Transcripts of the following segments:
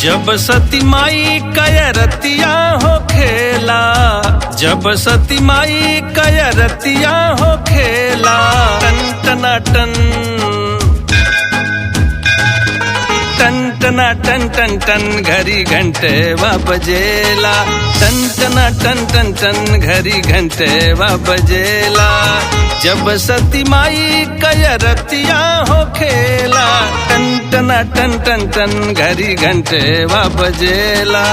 जब सती माई कयरतिया हो खेला, जब सती माई कयरतिया हो खेला, टन टना टन टन टना टन टन टन घड़ी घंटे वा बजेला, टन टना टन टन टन घड़ी घंटे वा बजेला। जब सती माई कयरतिया हो खेला, टन टना टन टन टन घड़ी घंटे वा बजेला।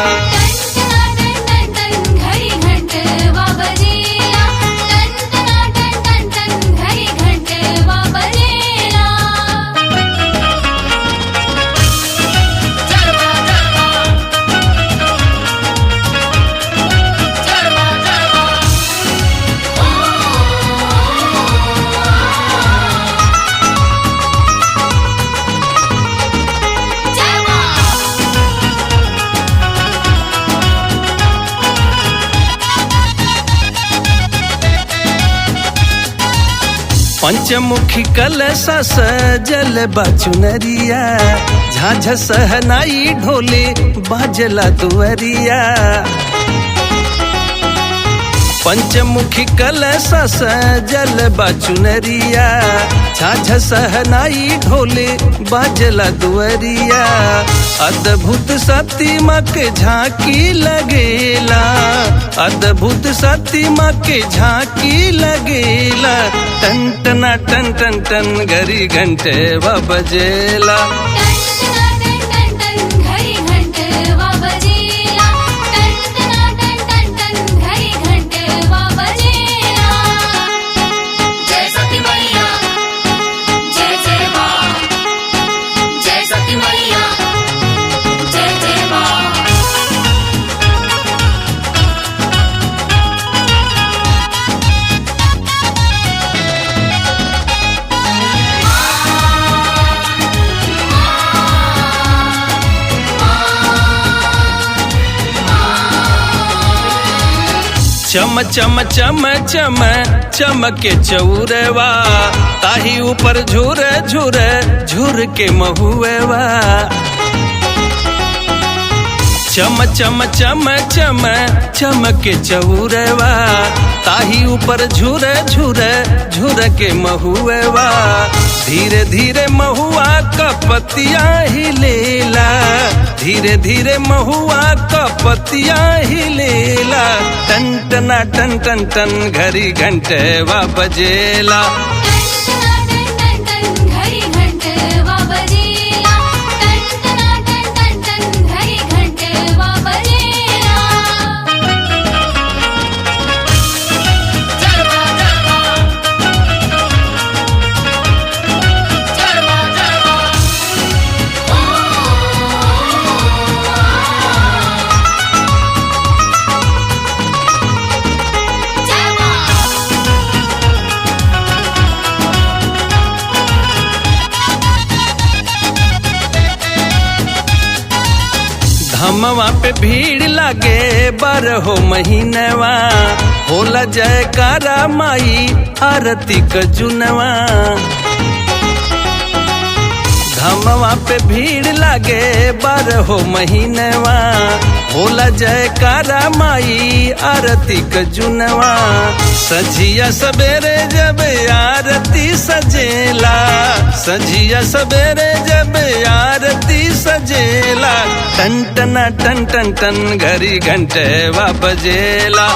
पंचमुखी कलशा सजल बाचुनरिया, झाझ सहनाई ढोले बाजला दुअरिया। पंचमुखी कलशा सजल बाचुनरिया, झाझ सहनाई ढोले बाजला दुअरिया। अद्भुत सती माँ के झांकी लगेला, अद्भुत सती माँ के झांकी लगेला, टन टना टन टन टन घड़ी घंटे वा बजेला। चम चम चम चम चमके चौरवा, ताही ऊपर झुर झुर झुर के महुएवा। चम चम चम चम चमके चौरवा, ताही ऊपर झुर झुर झुर के महुएवा। धीरे धीरे महुआ का पतिया ही लेला, धीरे धीरे महुआ का पतिया ही लेला, टन टना टन टन टन घड़ी घंटे वा बजेला। धमवा पे भीड़ लागे बारहो महीनवा, होला जयकारा माई आरती क जुनवा। धमवा पे भीड़ लागे बारहो महीनवा, होला जयकारा माई आरती क जुनवा। सजिया सबेरे जब आरती सजेला, सजिया सबेरे जब आरती सजेला, टन टना टन टन टन घड़ी घंटे वा बजेला।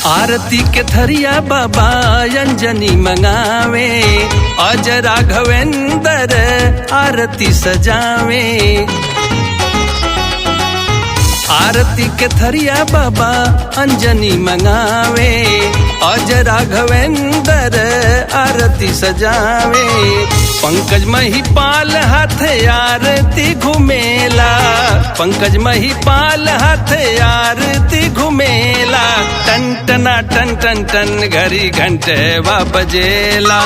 आरती के थरिया बाबा अंजनी मंगावे, अज राघवेंद्र आरती सजावे। आरती के थरिया बाबा अंजनी मंगावे, अज राघवेंद्र आरती आरती सजावे। पंकज महिपाल हाथ आरती घुमेला, पंकज महिपाल हाथ आरती घुमेला। टन टना टन टन टन घड़ी घंटे बजेला।